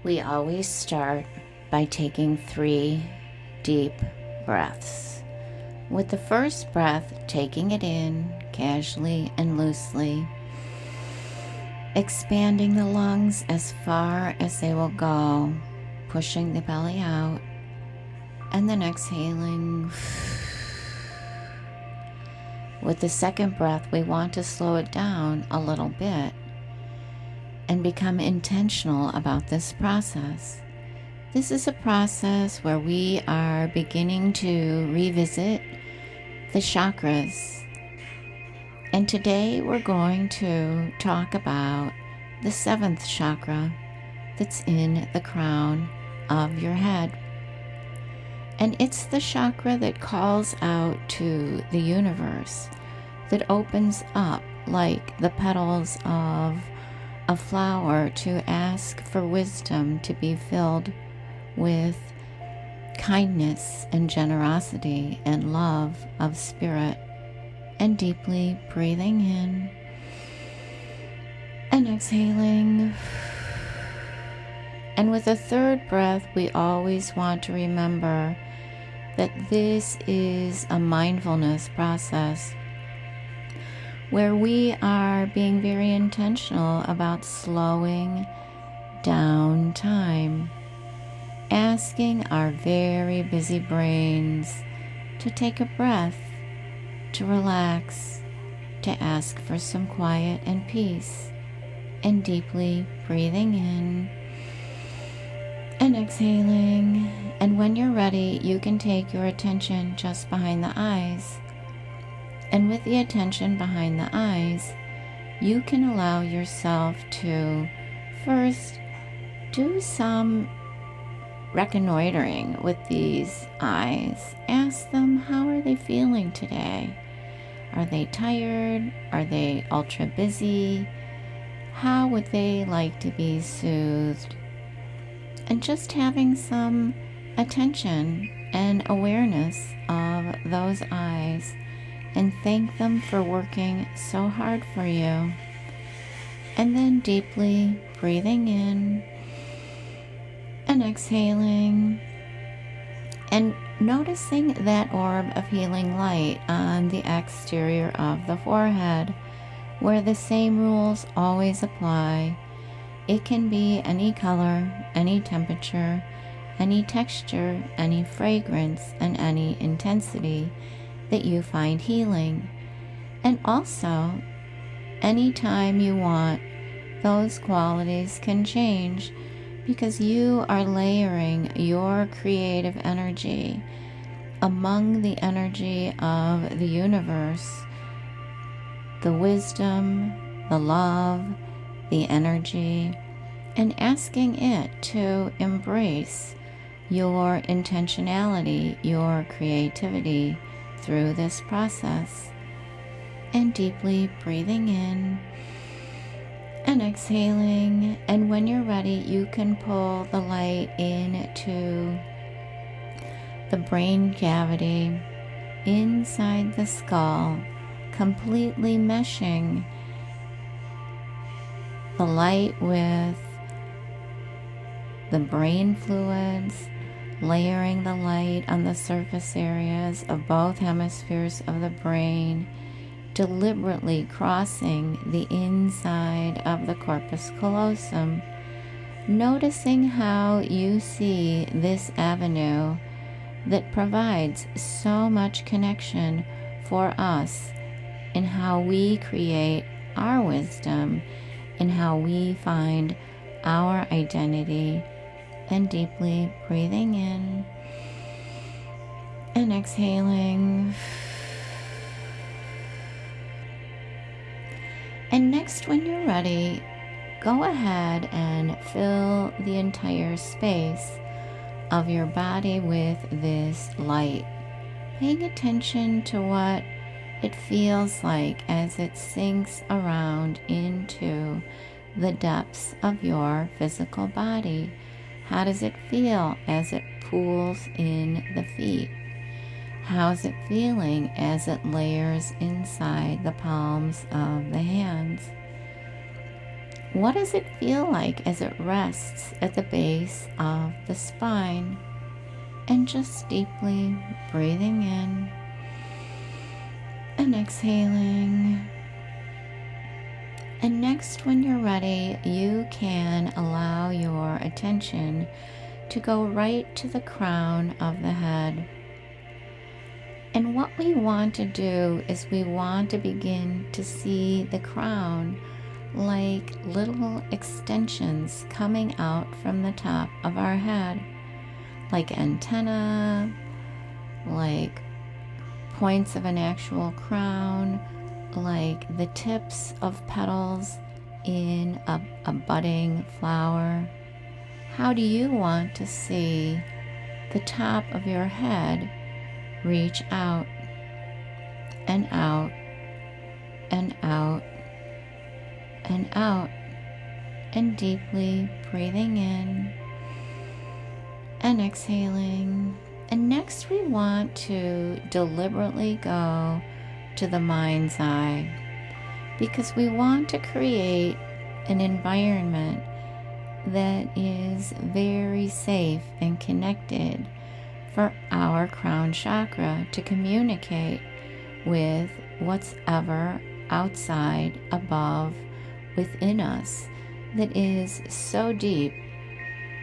We always start by taking 3 deep breaths. With the first breath, taking it in casually and loosely, expanding the lungs as far as they will go, pushing the belly out, and then exhaling. With the second breath, we want to slow it down a little bit and become intentional about this process. This is a process where we are beginning to revisit the chakras. And today we're going to talk about the 7th chakra that's in the crown of your head. And it's the chakra that calls out to the universe, that opens up like the petals of a flower to ask for wisdom to be filled with kindness and generosity and love of spirit. And deeply breathing in and exhaling. And with a third breath, we always want to remember that this is a mindfulness process where we are being very intentional about slowing down time, asking our very busy brains to take a breath, to relax, to ask for some quiet and peace, and deeply breathing in and exhaling. And when you're ready, you can take your attention just behind the eyes. And with the attention behind the eyes, you can allow yourself to first do some reconnoitering with these eyes. Ask them, how are they feeling today? Are they tired? Are they ultra busy? How would they like to be soothed? And just having some attention and awareness of those eyes, and thank them for working so hard for you. And then deeply breathing in and exhaling, and noticing that orb of healing light on the exterior of the forehead, where the same rules always apply. It can be any color, any temperature, any texture, any fragrance, and any intensity that you find healing. And also, anytime you want, those qualities can change, because you are layering your creative energy among the energy of the universe, the wisdom, the love, the energy, and asking it to embrace your intentionality, your creativity through this process. And deeply breathing in and exhaling. And when you're ready, you can pull the light into the brain cavity, inside the skull, completely meshing the light with the brain fluids, layering the light on the surface areas of both hemispheres of the brain, deliberately crossing the inside of the corpus callosum, noticing how you see this avenue that provides so much connection for us in how we create our wisdom, in how we find our identity. And deeply breathing in and exhaling. And next, when you're ready, go ahead and fill the entire space of your body with this light, paying attention to what it feels like as it sinks around into the depths of your physical body. How does it feel as it pools in the feet? How's it feeling as it layers inside the palms of the hands? What does it feel like as it rests at the base of the spine? And just deeply breathing in and exhaling. And next, when you're ready, you can allow your attention to go right to the crown of the head. And what we want to do is we want to begin to see the crown like little extensions coming out from the top of our head, like antenna, like points of an actual crown, like the tips of petals in a budding flower. How do you want to see the top of your head reach out and out and out and out, and deeply breathing in and exhaling? And next we want to deliberately go to the mind's eye, because we want to create an environment that is very safe and connected for our crown chakra to communicate with what's ever outside, above, within us, that is so deep,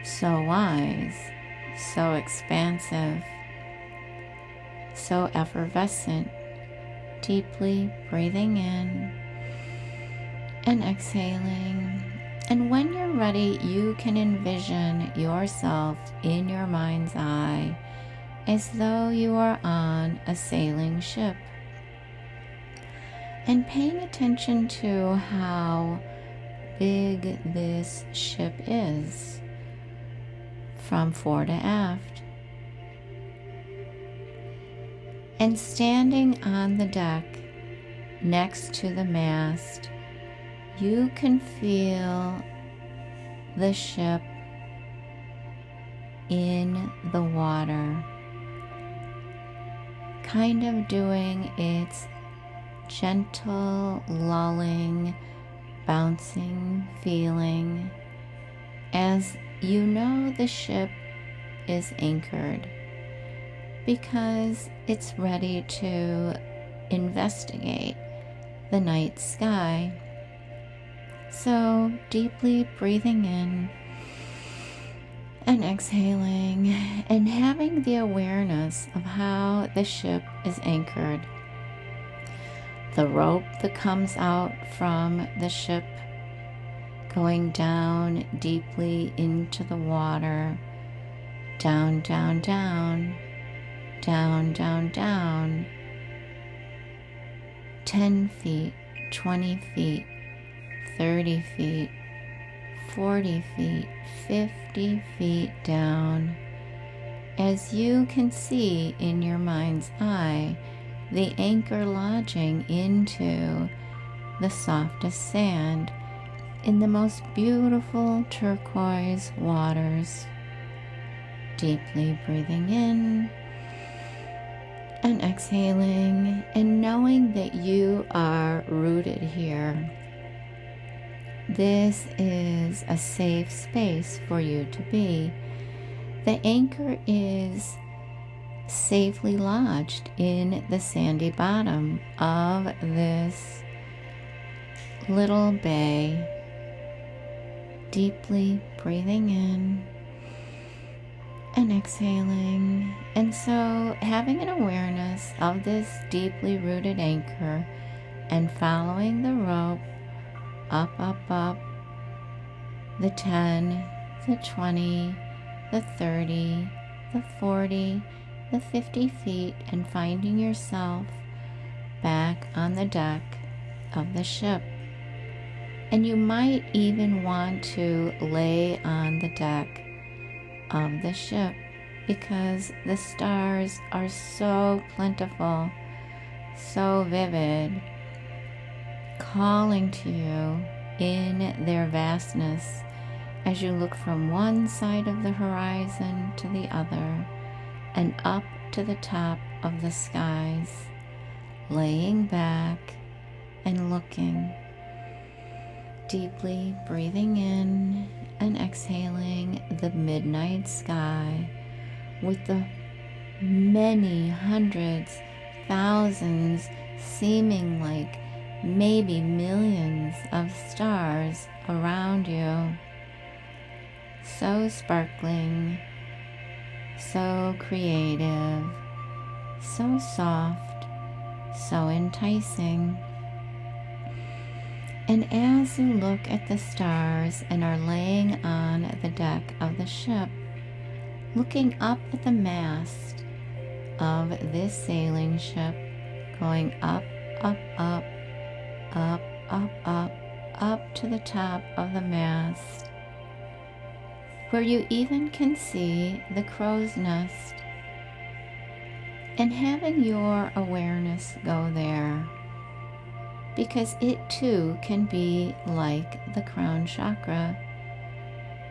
so wise, so expansive, so effervescent. Deeply breathing in and exhaling. And when you're ready, you can envision yourself in your mind's eye as though you are on a sailing ship, and paying attention to how big this ship is from fore to aft. And standing on the deck next to the mast, you can feel the ship in the water, kind of doing its gentle, lulling, bouncing feeling, as you know the ship is anchored, because it's ready to investigate the night sky. So deeply breathing in and exhaling, and having the awareness of how the ship is anchored. The rope that comes out from the ship, going down deeply into the water, down, down, down, down, down, down, 10 feet, 20 feet, 30 feet, 40 feet, 50 feet down, as you can see in your mind's eye the anchor lodging into the softest sand in the most beautiful turquoise waters. Deeply breathing in and exhaling, and knowing that you are rooted here. This is a safe space for you to be. The anchor is safely lodged in the sandy bottom of this little bay. Deeply breathing in and exhaling. And so having an awareness of this deeply rooted anchor, and following the rope up, up, up, the 10, the 20, the 30, the 40, the 50 feet, and finding yourself back on the deck of the ship. And you might even want to lay on the deck of the ship, because the stars are so plentiful, so vivid, calling to you in their vastness as you look from one side of the horizon to the other, and up to the top of the skies, laying back and looking. Deeply breathing in and exhaling the midnight sky with the many hundreds, thousands, seeming like maybe millions of stars around you. So sparkling, so creative, so soft, so enticing. And as you look at the stars and are laying on the deck of the ship, looking up at the mast of this sailing ship, going up, up, up, up, up, up, up to the top of the mast, where you even can see the crow's nest, and having your awareness go there, because it too can be like the crown chakra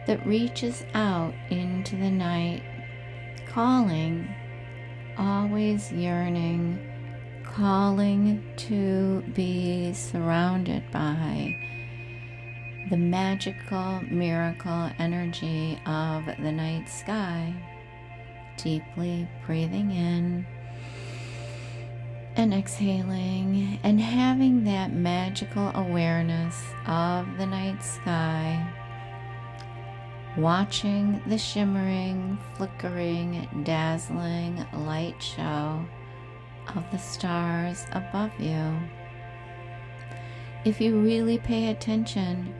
that reaches out into the night, calling, always yearning, calling to be surrounded by the magical miracle energy of the night sky. Deeply breathing in and exhaling, and having that magical awareness of the night sky, watching the shimmering, flickering, dazzling light show of the stars above you. If you really pay attention,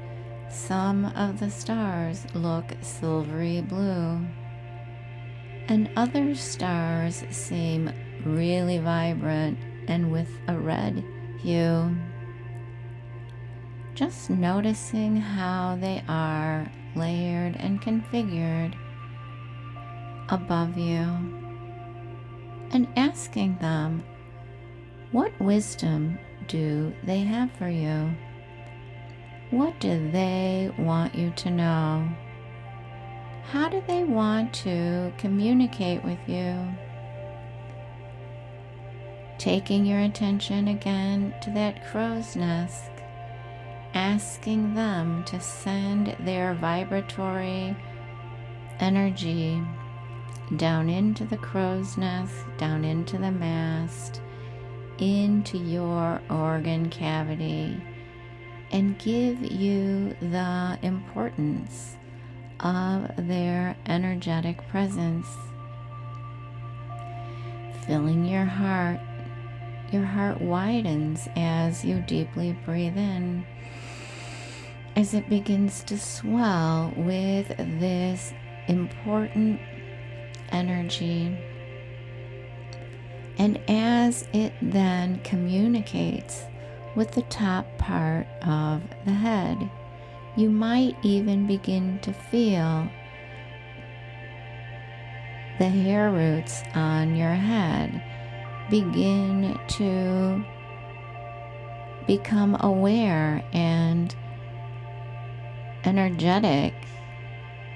some of the stars look silvery blue, and other stars seem really vibrant and with a red hue. Just noticing how they are layered and configured above you, and asking them, what wisdom do they have for you? What do they want you to know? How do they want to communicate with you? Taking your attention again to that crow's nest, asking them to send their vibratory energy down into the crow's nest, down into the mast, into your organ cavity, and give you the importance of their energetic presence. Filling your heart widens as you deeply breathe in, as it begins to swell with this important energy. And as it then communicates with the top part of the head, you might even begin to feel the hair roots on your head begin to become aware and energetic,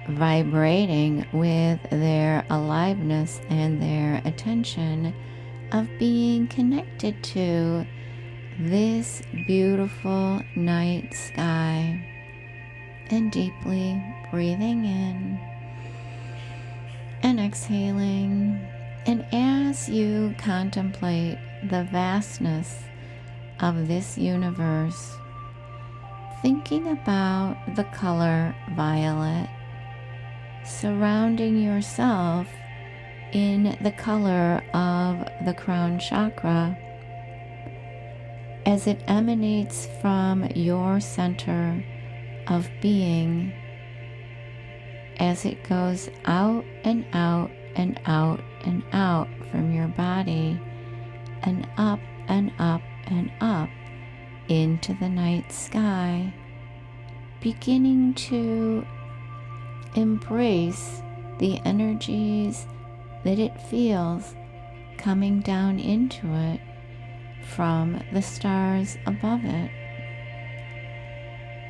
vibrating with their aliveness and their attention of being connected to this beautiful night sky. And deeply breathing in and exhaling. And as you contemplate the vastness of this universe, thinking about the color violet, surrounding yourself in the color of the crown chakra, as it emanates from your center of being, as it goes out and out and out and out from your body, and up and up and up into the night sky, beginning to embrace the energies that it feels coming down into it from the stars above it.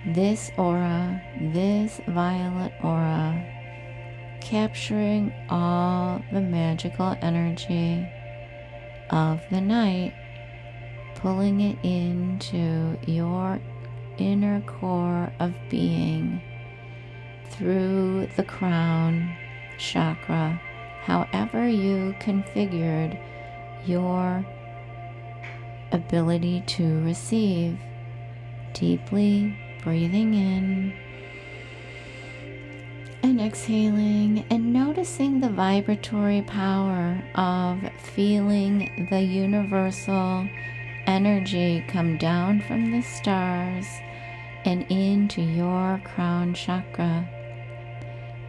This aura, this violet aura, capturing all the magical energy of the night, pulling it into your inner core of being through the crown chakra, however you configured your ability to receive. Deeply breathing in and exhaling, and noticing the vibratory power of feeling the universal energy come down from the stars and into your crown chakra.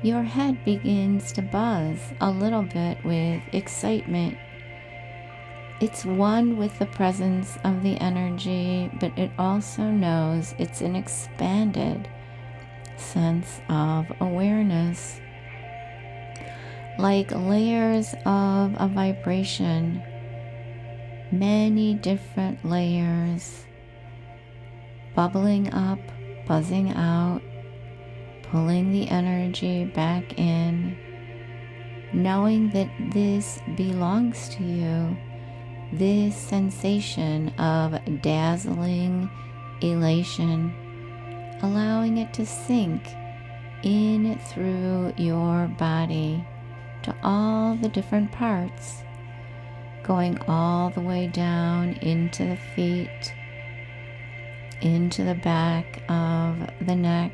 Your head begins to buzz a little bit with excitement. It's one with the presence of the energy, but it also knows it's an expanded sense of awareness, like layers of a vibration, many different layers, bubbling up, buzzing out, pulling the energy back in, knowing that this belongs to you. This sensation of dazzling elation, allowing it to sink in through your body to all the different parts, going all the way down into the feet, into the back of the neck,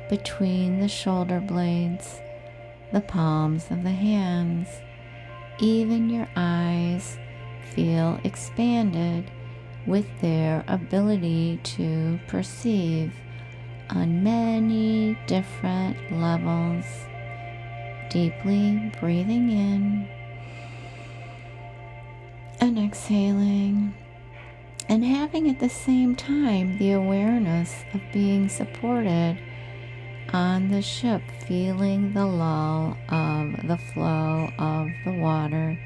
between the shoulder blades, the palms of the hands. Even your eyes feel expanded with their ability to perceive on many different levels. Deeply breathing in and exhaling, and having at the same time the awareness of being supported on the ship, feeling the lull of the flow of the water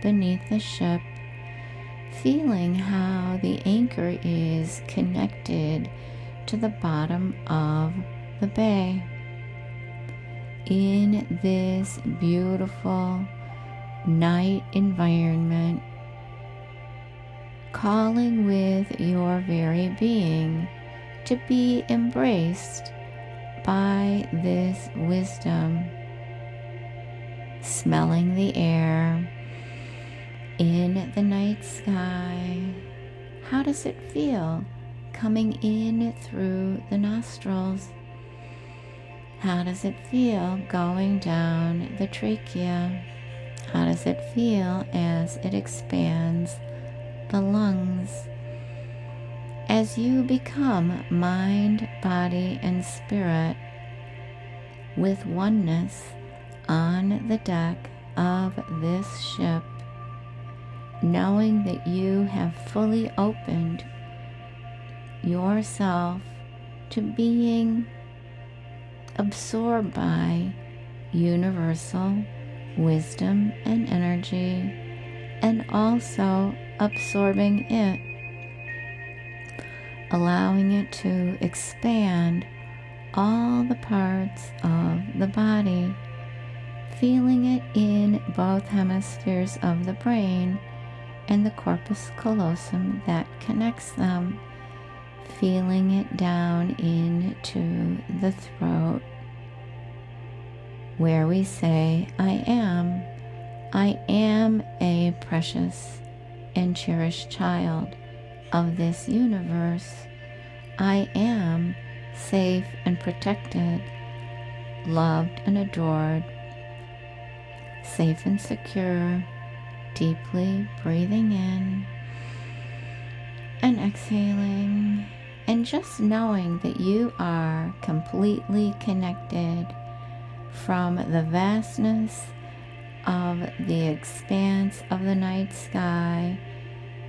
beneath the ship, feeling how the anchor is connected to the bottom of the bay. In this beautiful night environment, calling with your very being to be embraced by this wisdom, smelling the air in the night sky. How does it feel coming in through the nostrils? How does it feel going down the trachea? How does it feel as it expands the lungs? As you become mind, body, and spirit with oneness on the deck of this ship, knowing that you have fully opened yourself to being absorbed by universal wisdom and energy, and also absorbing it, allowing it to expand all the parts of the body, feeling it in both hemispheres of the brain and the corpus callosum that connects them, feeling it down into the throat, where we say, I am a precious and cherished child of this universe. I am safe and protected, loved and adored, safe and secure. Deeply breathing in and exhaling, and just knowing that you are completely connected from the vastness of the expanse of the night sky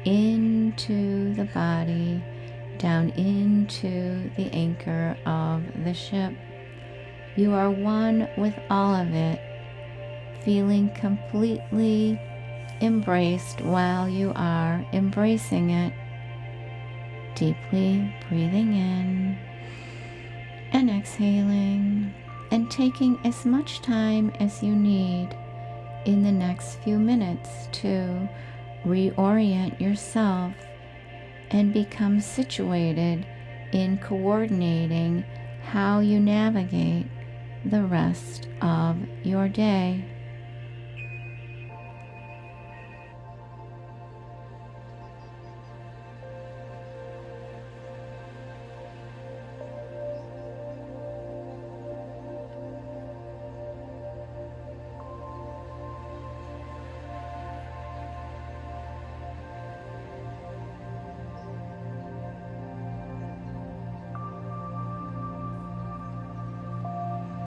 into the body, down into the anchor of the ship. You are one with all of it, feeling completely embraced while you are embracing it. Deeply breathing in and exhaling, and taking as much time as you need in the next few minutes to reorient yourself and become situated in coordinating how you navigate the rest of your day.